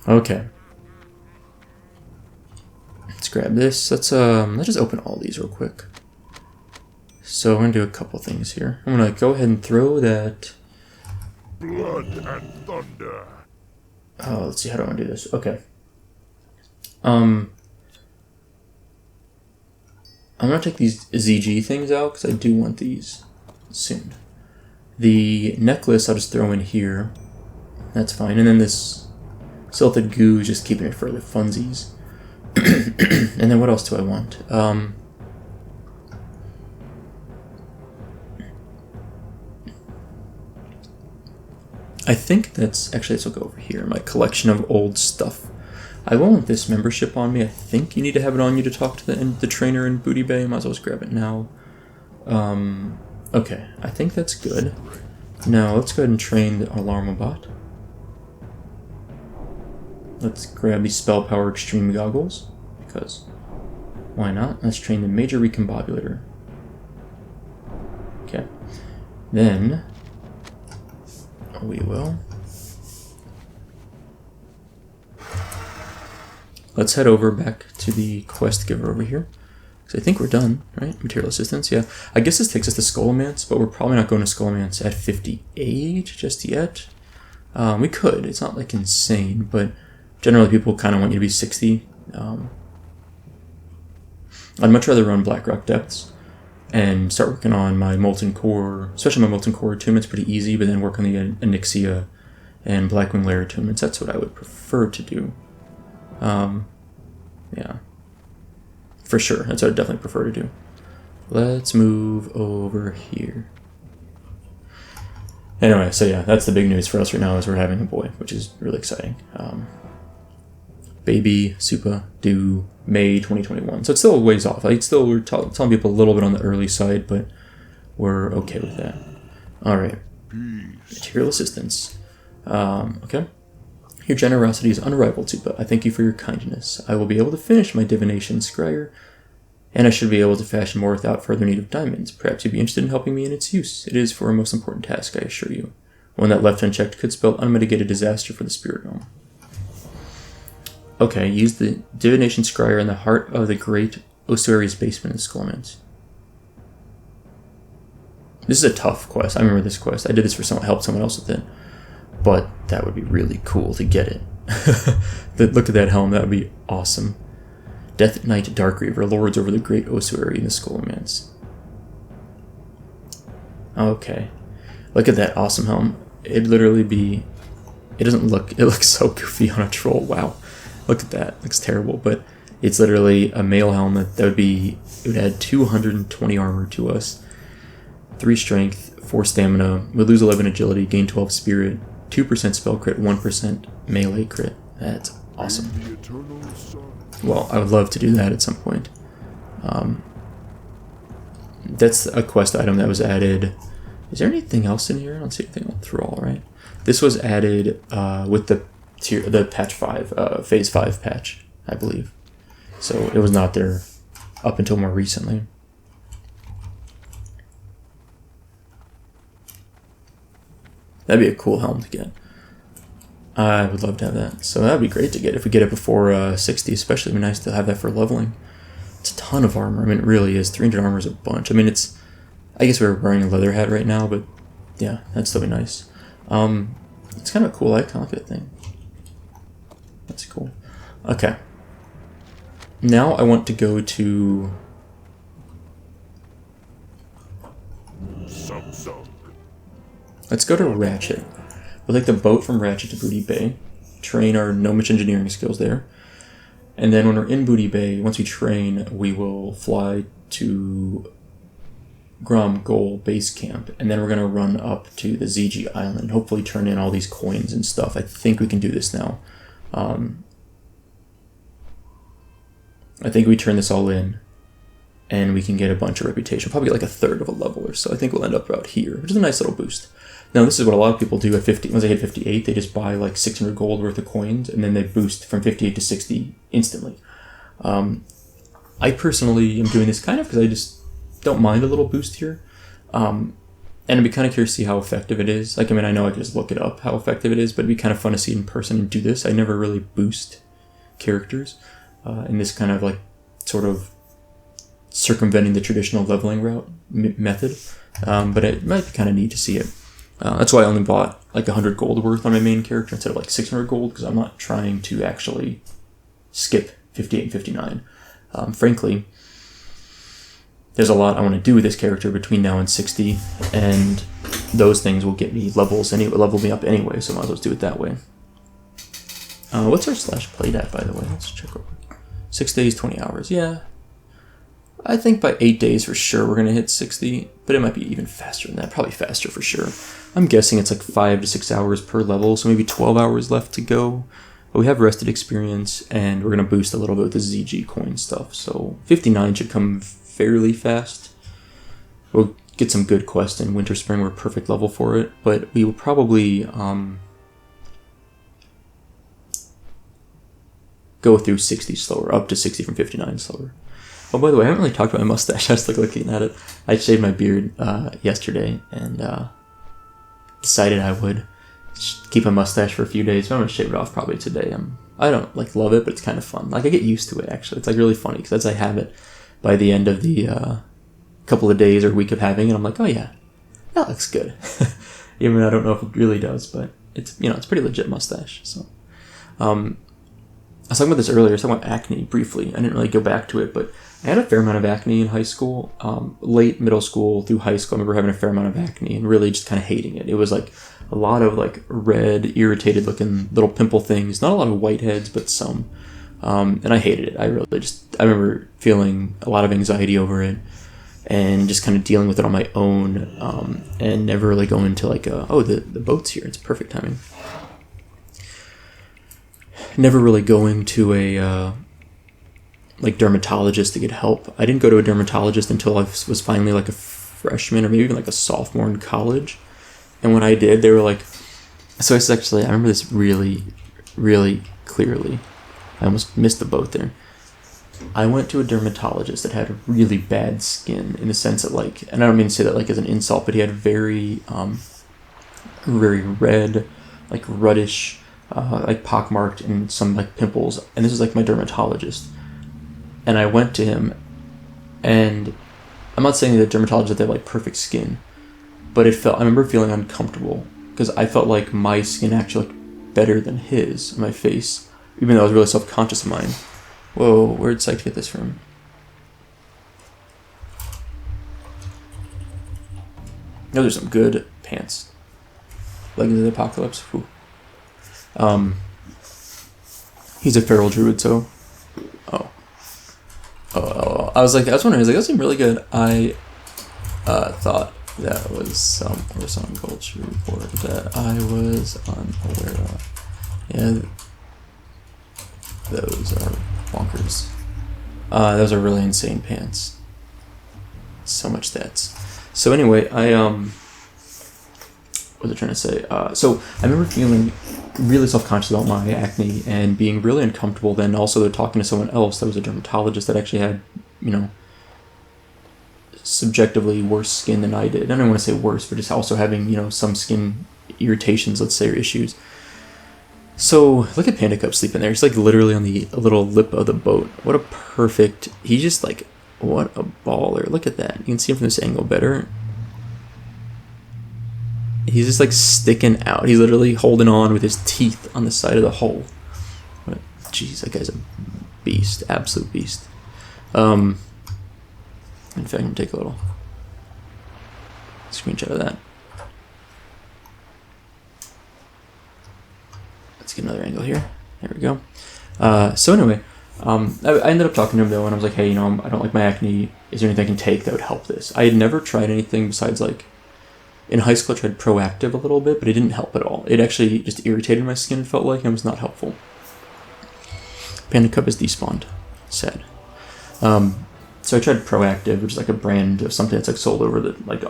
Okay. Let's grab this. Let's just open all these real quick. So I'm gonna do a couple things here. I'm gonna go ahead and throw that. Blood and thunder. Oh, let's see, how do I want to do this? Okay. I'm gonna take these ZG things out because I do want these soon. The necklace I'll just throw in here. That's fine. And then this Silted Goo is just keeping it for the funsies. And then what else do I want? I think that's... Actually, this will go over here. My collection of old stuff. I want this membership on me. I think you need to have it on you to talk to the trainer in Booty Bay. Might as well just grab it now. Okay, I think that's good. Now, let's go ahead and train the Alarmobot. Let's grab the Spell Power Extreme Goggles, because why not? Let's train the Major Recombobulator. Okay. Then we will. Let's head over back to the quest giver over here. Because I think we're done, right? Material assistance, yeah. I guess this takes us to Skullomance, but we're probably not going to Skullomance at 58 just yet. We could. It's not like insane, but generally people kind of want you to be 60. I'd much rather run Blackrock Depths and start working on my Molten Core, especially my Molten Core attunement's pretty easy, but then work on the Onyxia and Blackwing Lair attunements. That's what I would prefer to do. Yeah. For sure. That's what I'd definitely prefer to do. Let's move over here. Anyway, so yeah, that's the big news for us right now is we're having a boy, which is really exciting. Baby Soupa due May 2021. So it's still a ways off. Like still, we're telling people a little bit on the early side, but we're okay with that. All right. Material assistance. Okay. Your generosity is unrivaled, Soupa. I thank you for your kindness. I will be able to finish my divination scryer, and I should be able to fashion more without further need of diamonds. Perhaps you'd be interested in helping me in its use. It is for a most important task, I assure you. One that left unchecked could spell unmitigated disaster for the spirit realm. Okay, use the divination scryer in the heart of the great ossuary's basement in Skullman's. This is a tough quest. I remember this quest. I did this for someone, helped someone else with it. But that would be really cool to get it. Look at that helm. That would be awesome. Death Knight Darkreaver lords over the great ossuary in the Skullman's. Okay. Look at that awesome helm. It'd literally be... It looks so goofy on a troll. Wow. Look at that. It looks terrible, but it's literally a male helmet. It would add 220 armor to us. 3 strength, 4 stamina. We'd lose 11 agility, gain 12 spirit, 2% spell crit, 1% melee crit. That's awesome. Well, I would love to do that at some point. That's a quest item that was added. Is there anything else in here? I don't see anything through all, right? This was added with the patch 5, phase 5 patch, I believe. So it was not there up until more recently. That'd be a cool helm to get. I would love to have that. So that'd be great to get if we get it before 60, especially. It'd be nice to have that for leveling. It's a ton of armor. I mean, it really is. 300 armor is a bunch. I mean, it's... I guess we're wearing a leather hat right now, but yeah, that'd still be nice. It's kind of a cool icon. Look at that thing. That's cool. Okay. Now I want to go to... Let's go to Ratchet. We'll take the boat from Ratchet to Booty Bay, train our gnomish engineering skills there, and then when we're in Booty Bay, once we train, we will fly to Grobbulus base camp, and then we're going to run up to the ZG Island, hopefully turn in all these coins and stuff. I think we can do this now. I think we turn this all in, and we can get a bunch of reputation, probably get like a third of a level or so. I think we'll end up about here, which is a nice little boost. Now, this is what a lot of people do at 50. Once they hit 58, they just buy like 600 gold worth of coins, and then they boost from 58 to 60 instantly. I personally am doing this kind of because I just don't mind a little boost here. And I'd be kind of curious to see how effective it is. Like, I mean, I know I could just look it up, how effective it is, but it'd be kind of fun to see it in person and do this. I never really boost characters in this kind of like sort of circumventing the traditional leveling route method. But it might be kind of neat to see it. That's why I only bought like 100 gold worth on my main character instead of like 600 gold, because I'm not trying to actually skip 58 and 59. Frankly, there's a lot I want to do with this character between now and 60, and those things will get me levels, and it will level me up anyway, so I might as well do it that way. What's our /played at, by the way? Let's check real quick. 6 days, 20 hours. Yeah. I think by 8 days for sure we're going to hit 60, but it might be even faster than that. Probably faster for sure. I'm guessing it's like 5 to 6 hours per level, so maybe 12 hours left to go. But we have rested experience, and we're going to boost a little bit with the ZG coin stuff. So 59 should come fairly fast. We'll get some good quests in Winter Spring. We're a perfect level for it, but we will probably go through 60 slower, up to 60 from 59 slower. Oh, by the way, I haven't really talked about my mustache. I was like looking at it. I shaved my beard yesterday and decided I would keep a mustache for a few days. But I'm gonna shave it off probably today. I don't like love it, but it's kind of fun. Like I get used to it actually. It's like really funny because as I have it, by the end of the couple of days or week of having it, I'm like, oh yeah, that looks good. Even I don't know if it really does, but it's it's a pretty legit mustache. So, I was talking about this earlier. I was talking about acne briefly. I didn't really go back to it, but I had a fair amount of acne in high school, late middle school through high school. I remember having a fair amount of acne and really just kind of hating it. It was like a lot of like red, irritated looking little pimple things. Not a lot of whiteheads, but some. And I hated it. I remember feeling a lot of anxiety over it and just kind of dealing with it on my own, and never really going to like, the boat's here. It's perfect timing. Never really going to a like dermatologist to get help. I didn't go to a dermatologist until I was finally like a freshman or maybe even like a sophomore in college. And when I did, they were like, so it's actually, I remember this really, really clearly. I almost missed the boat there. I went to a dermatologist that had really bad skin in the sense that like, and I don't mean to say that like as an insult, but he had very red, like reddish, like pockmarked and some like pimples. And this is like my dermatologist. And I went to him, and I'm not saying that dermatologists have like perfect skin, but I remember feeling uncomfortable because I felt like my skin actually looked better than his on my face, even though I was really self-conscious of mine. Whoa, where'd Psych get this from? Those are some good pants. Leggings of the Apocalypse. Whew. He's a feral druid, so. Oh, I was wondering, those seem really good. I thought that was some culture report that I was unaware of. Yeah, those are bonkers. Those are really insane pants. So much stats. So anyway, what was I trying to say? So I remember feeling really self-conscious about my acne and being really uncomfortable. Then also talking to someone else that was a dermatologist that actually had, subjectively worse skin than I did. I don't want to say worse, but just also having, some skin irritations, let's say, or issues. So look at Panda Cup sleeping there. He's like literally on the little lip of the boat. What a perfect, he's just like, what a baller. Look at that. You can see him from this angle better. He's just like sticking out. He's literally holding on with his teeth on the side of the hull. Jeez, that guy's a beast. Absolute beast. In fact, I'm going to take a little screenshot of that. Let's get another angle here. There we go. So anyway, I ended up talking to him though, and I was like, hey, I don't like my acne. Is there anything I can take that would help this? I had never tried anything besides like, in high school I tried Proactive a little bit, but it didn't help at all. It actually just irritated my skin, it felt like, and it was not helpful. Panda Cup is despawned. Sad. So I tried Proactive, which is like a brand of something that's like sold over the like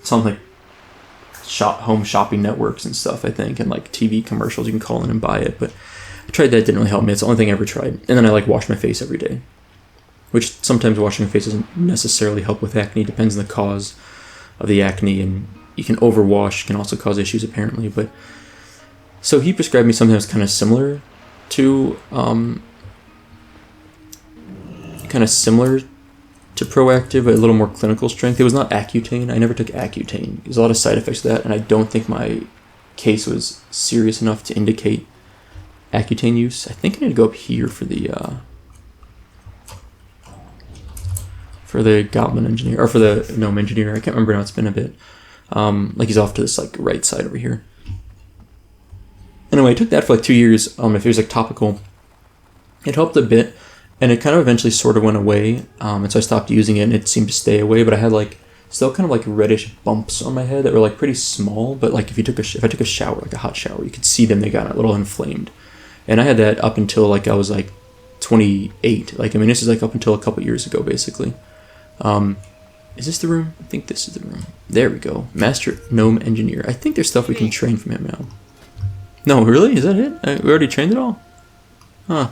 something like home shopping networks and stuff, I think, and like TV commercials. You can call in and buy it, but I tried that. It didn't really help me. It's the only thing I ever tried. And then I like wash my face every day, which sometimes washing your face doesn't necessarily help with acne. Depends on the cause of the acne, and you can overwash can also cause issues apparently. But so he prescribed me something that's kind of similar to Proactive, but a little more clinical strength. It was not Accutane. I never took Accutane. There's a lot of side effects to that, and I don't think my case was serious enough to indicate Accutane use. I think I need to go up here for the Goblin Engineer, or for the Gnome Engineer. I can't remember now, it's been a bit. Like he's off to this like right side over here. Anyway, I took that for like 2 years. If it was like topical, it helped a bit, and it kind of eventually sort of went away. And so I stopped using it, and it seemed to stay away. But I had like still kind of like reddish bumps on my head that were like pretty small. But like if I took a shower, like a hot shower, you could see them. They got a little inflamed, and I had that up until like I was like 28. Like this is like up until a couple years ago, basically. Is this the room? I think this is the room. There we go. Master Gnome Engineer. I think there's stuff we can train from him now. No, really? Is that it? We already trained it all? Huh.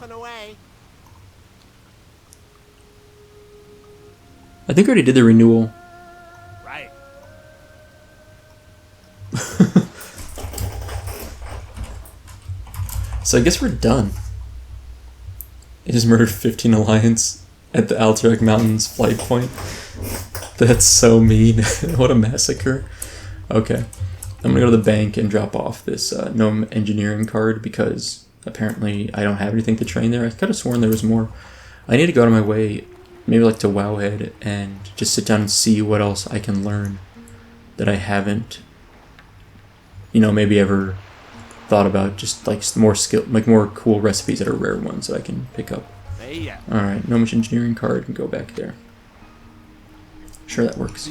I think I already did the renewal. Right. So I guess we're done. It just murdered 15 Alliance at the Alterac Mountains flight point. That's so mean. What a massacre. Okay. I'm gonna go to the bank and drop off this gnome engineering card because apparently I don't have anything to train there. I could have sworn there was more. I need to go out of my way, maybe like to Wowhead, and just sit down and see what else I can learn that I haven't, you know, maybe ever thought about. Just like more skill, like more cool recipes that are rare ones that I can pick up. All right, Gnomish engineering card and go back there. Sure, that works.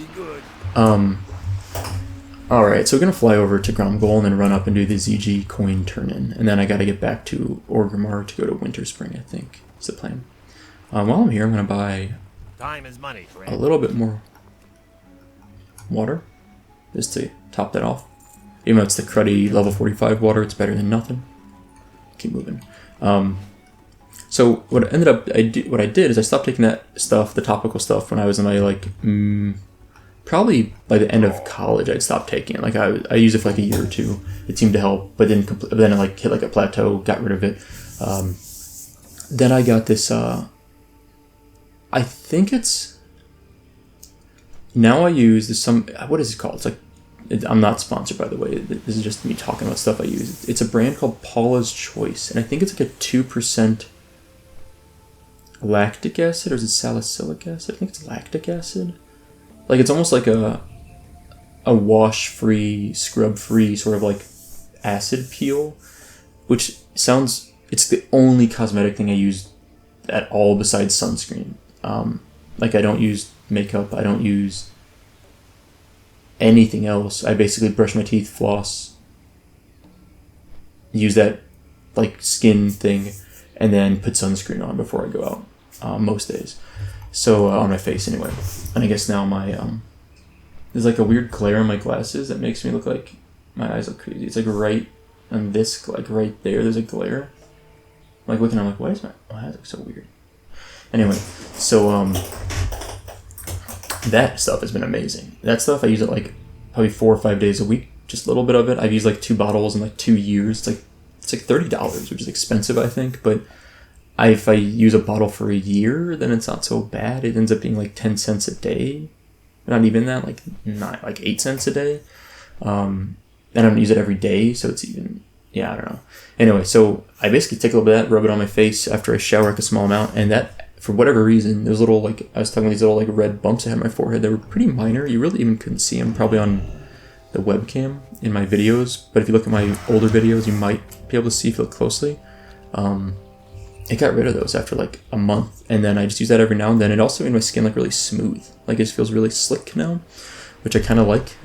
Alright, so we're going to fly over to Grobbulus and then run up and do the ZG coin turn-in. And then I got to get back to Orgrimmar to go to Winter Spring, I think, is the plan. While I'm here, I'm going to buy time is money, friend. A little bit more water, just to top that off. Even though it's the cruddy level 45 water, it's better than nothing. Keep moving. So what ended up, what I did is I stopped taking that stuff, the topical stuff, when I was in my, like, probably by the end of college, I'd stopped taking it. Like I used it for like a year or two. It seemed to help, but then I like hit like a plateau, got rid of it. Then I got this. I think it's now I use this what is it called? It's like I'm not sponsored, by the way. This is just me talking about stuff I use. It's a brand called Paula's Choice, and I think it's like a 2% lactic acid, or is it salicylic acid? I think it's lactic acid. Like, it's almost like a wash-free, scrub-free sort of, like, acid peel, which sounds... It's the only cosmetic thing I use at all besides sunscreen. Like, I don't use makeup. I don't use anything else. I basically brush my teeth, floss, use that, like, skin thing, and then put sunscreen on before I go out, most days. So, on my face anyway. And I guess now my, there's like a weird glare on my glasses that makes me look like my eyes look crazy. It's like right on this, like right there, there's a glare. I'm like looking, I'm like, why is my eyes look so weird? Anyway, so, that stuff has been amazing. That stuff, I use it like probably 4 or 5 days a week, just a little bit of it. I've used like 2 bottles in like 2 years. It's like $30, which is expensive, I think, but if I use a bottle for a year, then it's not so bad. It ends up being like 10 cents a day. Not even that, like 8 cents a day. And I don't use it every day, so it's even, yeah, I don't know. Anyway, so I basically take a little bit of that, rub it on my face after I shower, like a small amount, and that, for whatever reason, there's little, like, I was talking about these little, like, red bumps I had on my forehead. They were pretty minor. You really even couldn't see them probably on the webcam in my videos, but if you look at my older videos, you might be able to see if you look closely. It got rid of those after like a month, and then I just use that every now and then. It also made my skin like really smooth, like it just feels really slick now, which I kind of like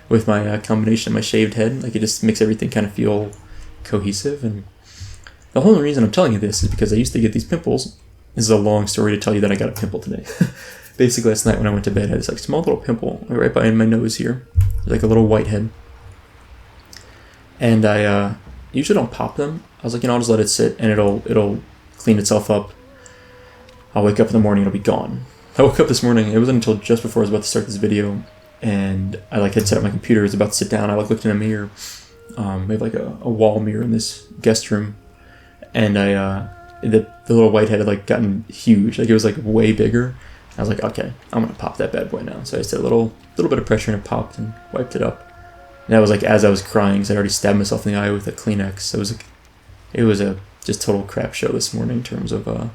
with my combination of my shaved head. Like it just makes everything kind of feel cohesive. And the whole reason I'm telling you this is because I used to get these pimples. This is a long story to tell you that I got a pimple today. Basically, last night when I went to bed, I had this like small little pimple right behind my nose here, like a little whitehead, and I usually don't pop them. I was like, I'll just let it sit and it'll clean itself up. I'll wake up in the morning, it'll be gone. I woke up this morning, it wasn't until just before I was about to start this video, and I like had set up my computer, I was about to sit down, I like looked in a mirror. We have like a wall mirror in this guest room, and the little whitehead had like gotten huge, like it was like way bigger. I was like, okay, I'm gonna pop that bad boy now. So I just did a little bit of pressure and it popped and wiped it up. And that was like as I was crying, because I already stabbed myself in the eye with a Kleenex. So it was a just total crap show this morning in terms of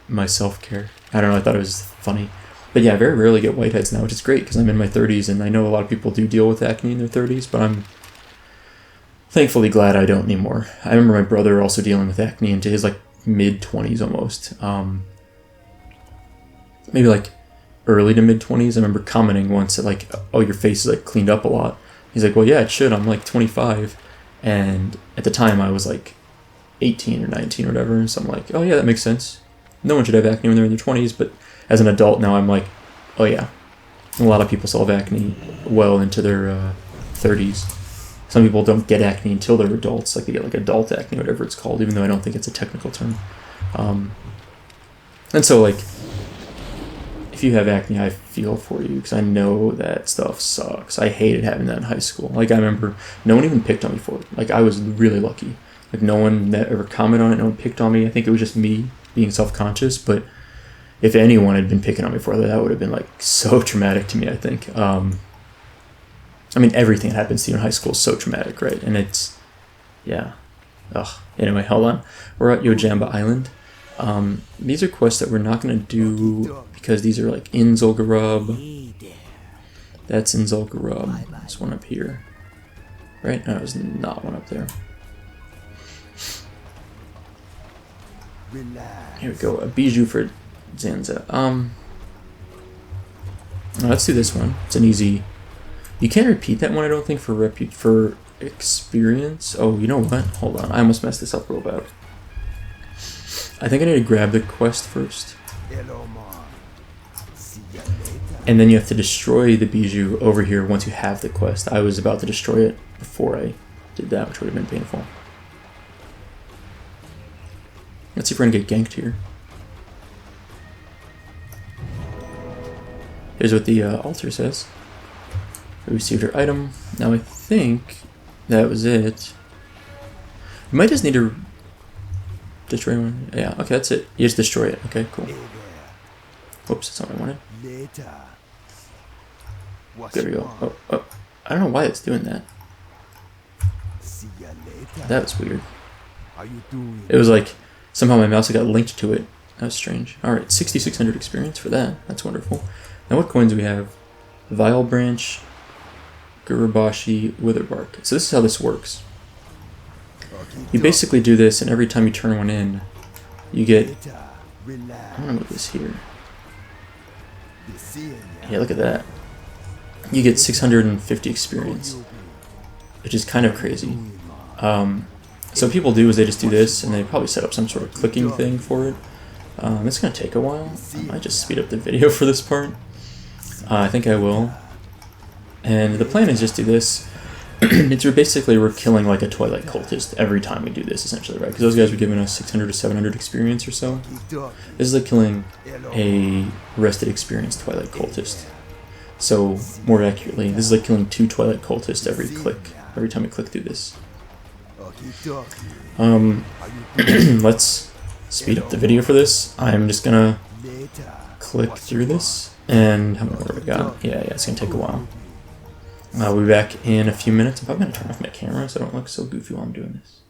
my self-care. I don't know, I thought it was funny. But yeah, I very rarely get whiteheads now, which is great because I'm in my 30s, and I know a lot of people do deal with acne in their 30s, but I'm thankfully glad I don't anymore. I remember my brother also dealing with acne into his like mid-20s almost. Maybe like early to mid-20s. I remember commenting once that like, oh, your face is like cleaned up a lot. He's like, well, yeah, it should. I'm like 25. And at the time I was like 18 or 19 or whatever. So I'm like, oh yeah, that makes sense. No one should have acne when they're in their 20s. But as an adult now, I'm like, oh yeah, a lot of people still have acne well into their 30s. Some people don't get acne until they're adults. Like they get like adult acne, whatever it's called, even though I don't think it's a technical term. And so like, if you have acne, I feel for you because I know that stuff sucks. I hated having that in high school. Like I remember no one even picked on me for it. Like I was really lucky. Like no one that ever commented on it, no one picked on me. I think it was just me being self-conscious, but if anyone had been picking on me for that, that would have been like so traumatic to me, I think. I mean, everything that happens to you in high school is so traumatic, right? And it's, yeah. Ugh. Anyway, hold on. We're at Yojamba Island. These are quests that we're not going to do because these are like in Zul'gurub. That's in Zul'gurub. There's one up here. Right? No, there's not one up there. Here we go. A bijou for Zanza. Let's do this one. It's an easy... You can't repeat that one, I don't think, for experience. Oh, you know what? Hold on. I almost messed this up real bad. I think I need to grab the quest first. And then you have to destroy the bijou over here once you have the quest. I was about to destroy it before I did that, which would have been painful. Let's see if we're going to get ganked here. Here's what the altar says. We received her item. Now I think that was it. You might just need to destroy one. Yeah, okay, that's it. You just destroy it. Okay, cool. Whoops, that's not what I wanted. There we go. Oh. I don't know why it's doing that. That was weird. It was like somehow my mouse got linked to it. That was strange. Alright, 6,600 experience for that. That's wonderful. Now what coins do we have? Vile Branch, Gurubashi, Witherbark. So this is how this works. You basically do this, and every time you turn one in, you get... I'm gonna move this here. Yeah, look at that. You get 650 experience, which is kind of crazy. So what people do is they just do this, and they probably set up some sort of clicking thing for it. It's gonna take a while. I might just speed up the video for this part. I think I will. And the plan is just do this. It's basically we're killing like a Twilight cultist every time we do this, essentially, right? Because those guys were giving us 600 to 700 experience or so. This is like killing a rested experienced Twilight cultist. So, more accurately, this is like killing 2 Twilight cultists every time we click through this. Let's speed up the video for this. I'm just gonna click through this, and how many more we got? Yeah, it's gonna take a while. We'll be back in a few minutes. I'm probably gonna turn off my camera so I don't look so goofy while I'm doing this.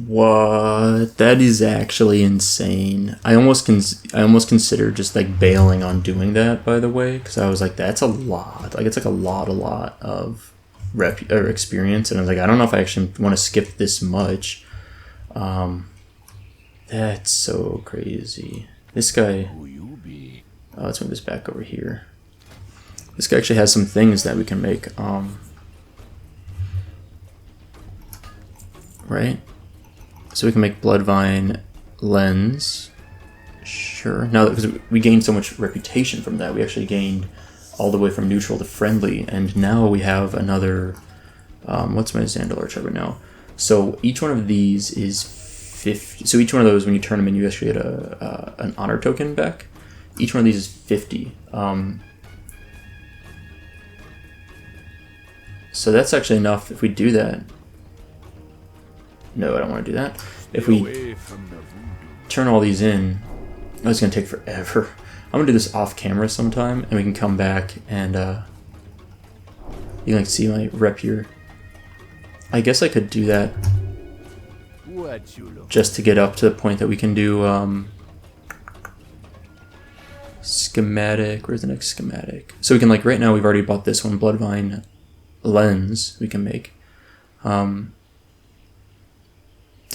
What? That is actually insane. I almost considered just like bailing on doing that, by the way, because I was like, that's a lot. Like, it's like a lot of experience, and I was like, I don't know if I actually want to skip this much. That's so crazy. This guy. Oh, let's move this back over here. This guy actually has some things that we can make. Right? So we can make Bloodvine Lens. Sure. Now, because we gained so much reputation from that, we actually gained all the way from neutral to friendly, and now we have another, what's my Zandalar chart right now? So each one of these is 50, so each one of those, when you turn them in, you actually get an honor token back. Each one of these is 50. So that's actually enough. If we do that, no, I don't want to do that. If we turn all these in, oh, it's going to take forever. I'm going to do this off camera sometime, and we can come back and you can see my rep here. I guess I could do that just to get up to the point that we can do schematic. Where's the next schematic? So we can, like, right now we've already bought this one, Bloodvine lens we can make. It's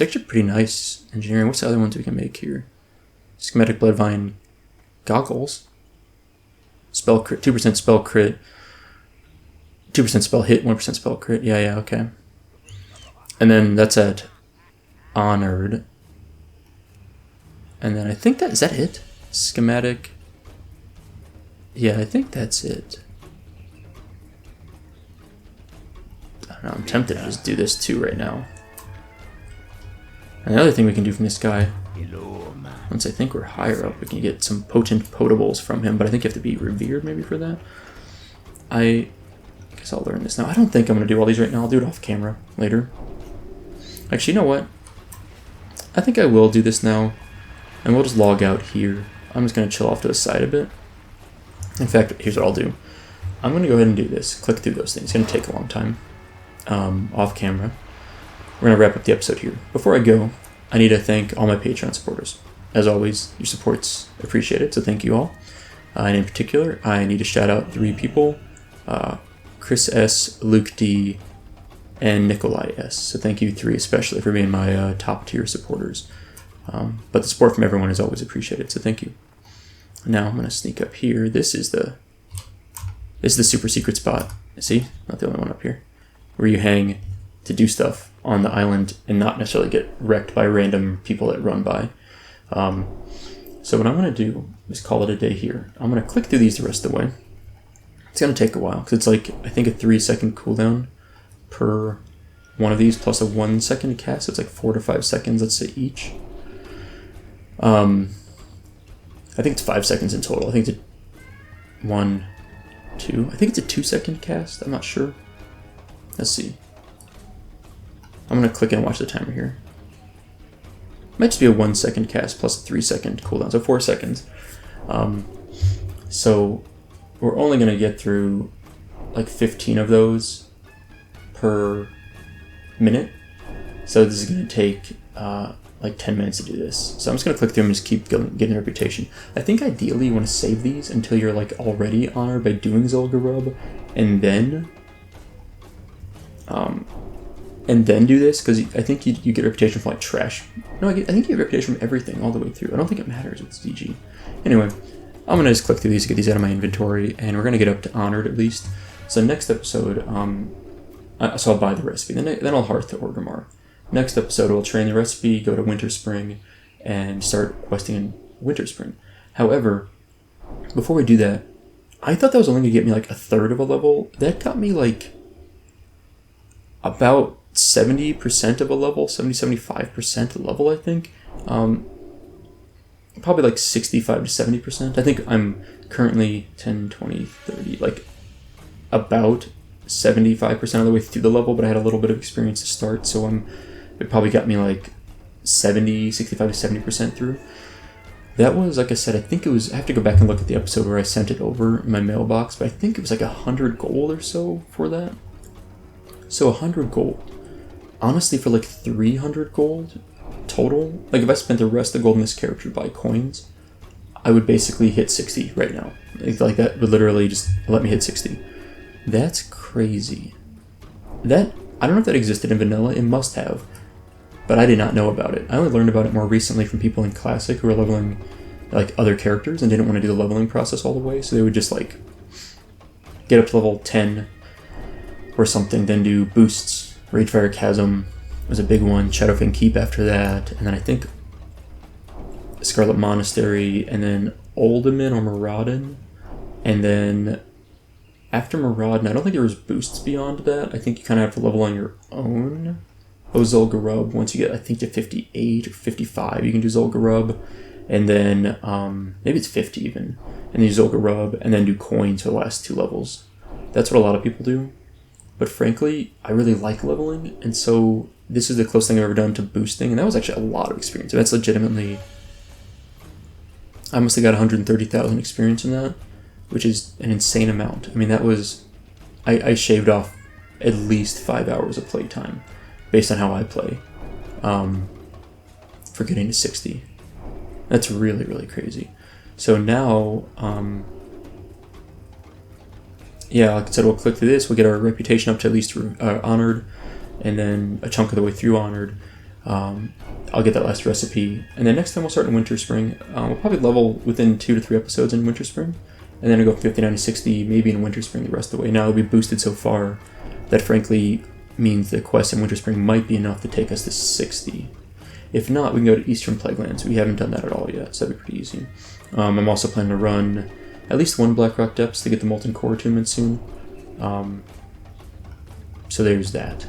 actually pretty nice engineering. What's the other ones we can make here? Schematic Bloodvine goggles. Spell crit, 2% spell crit, 2% spell hit, 1% spell crit. Yeah, okay. And then that's at honored. And then I think is that it? Schematic. Yeah, I think that's it. I don't know, I'm tempted to just do this too right now. And the other thing we can do from this guy, once I think we're higher up, we can get some potent potables from him, but I think you have to be revered maybe for that. I guess I'll learn this now. I don't think I'm going to do all these right now. I'll do it off camera later. Actually, you know what? I think I will do this now, and we'll just log out here. I'm just going to chill off to the side a bit. In fact, here's what I'll do. I'm going to go ahead and do this. Click through those things. It's going to take a long time. Off camera. We're going to wrap up the episode here. Before I go, I need to thank all my Patreon supporters. As always, your support's appreciated, so thank you all. And in particular, I need to shout out 3 people. Chris S., Luke D., and Nikolai S. So thank you 3 especially for being my top tier supporters. But the support from everyone is always appreciated, so thank you. Now I'm going to sneak up here. This is the super secret spot. See? Not the only one up here. Where you hang to do stuff on the island and not necessarily get wrecked by random people that run by. So what I'm going to do is call it a day here. I'm going to click through these the rest of the way. It's going to take a while because it's like, I think, a 3-second cooldown per one of these plus a 1-second cast. So it's like 4 to 5 seconds, let's say, each. I think it's 5 seconds in total. I think it's a 1, 2. I think it's a 2-second cast. I'm not sure. Let's see. I'm going to click and watch the timer here. Might just be a 1-second cast plus a 3-second cooldown, so 4 seconds. So we're only going to get through like 15 of those per minute. So this is going to take like 10 minutes to do this. So I'm just going to click through and just keep getting a reputation. I think ideally you want to save these until you're like already honored by doing Zul'gurub, and then do this, because I think you get a reputation from like trash. No, I think you get a reputation from everything all the way through. I don't think it matters with DG. Anyway, I'm going to just click through these to get these out of my inventory, and we're going to get up to honored at least. So next episode, so I'll buy the recipe, then I'll hearth to Orgrimmar. Next episode, we'll train the recipe, go to Winter Spring, and start questing in Winter Spring. However, before we do that, I thought that was only going to get me like a third of a level. That got me like about 70% of a level, 70-75% level, I think. Probably like 65 to 70%. I think I'm currently 10, 20, 30, like about 75% of the way through the level, but I had a little bit of experience to start, so it probably got me like 70, 65 to 70% through. That was, like I said, I think it was, I have to go back and look at the episode where I sent it over in my mailbox, but I think it was like 100 gold or so for that. So 100 gold. Honestly, for like 300 gold total, like if I spent the rest of the gold in this character to buy coins, I would basically hit 60 right now. Like that would literally just let me hit 60. That's crazy. I don't know if that existed in vanilla. It must have, but I did not know about it. I only learned about it more recently from people in Classic who were leveling like other characters and didn't want to do the leveling process all the way, so they would just like get up to level 10 or something, then do boosts. Ragefire Chasm was a big one, Shadowfang Keep after that, and then I think Scarlet Monastery, and then Uldaman or Moradin, and then after Maraud, and I don't think there was boosts beyond that. I think you kind of have to level on your own. Oh, Zul'gurub, once you get, I think, to 58 or 55, you can do Zul'gurub. And then, maybe it's 50 even. And then do Zul'gurub, and then do coins for the last 2 levels. That's what a lot of people do. But frankly, I really like leveling, and so this is the closest thing I've ever done to boosting, and that was actually a lot of experience. That's legitimately... I must have got 130,000 experience in that, which is an insane amount. I mean, that was... I shaved off at least 5 hours of playtime, based on how I play, for getting to 60. That's really, really crazy. So now, yeah, like I said, we'll click through this, we'll get our reputation up to at least honored, and then a chunk of the way through honored. I'll get that last recipe, and then next time we'll start in Winter Spring. We'll probably level within 2 to 3 episodes in Winter Spring, and then I'll go 59 to 60, maybe in Winter Spring the rest of the way. Now it'll be boosted so far that frankly means the quest in Winter Spring might be enough to take us to 60. If not, we can go to Eastern Plaguelands. We haven't done that at all yet, so that'd be pretty easy. I'm also planning to run at least 1 Blackrock Depths to get the Molten Core attunement soon. So there's that.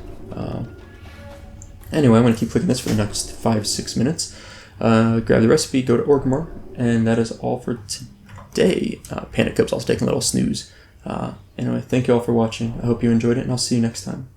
Anyway, I'm going to keep clicking this for the next 5-6 minutes. Grab the recipe, go to Orgrimmar, and that is all for today. Panic Cub's also taking a little snooze. Anyway, thank you all for watching. I hope you enjoyed it, and I'll see you next time.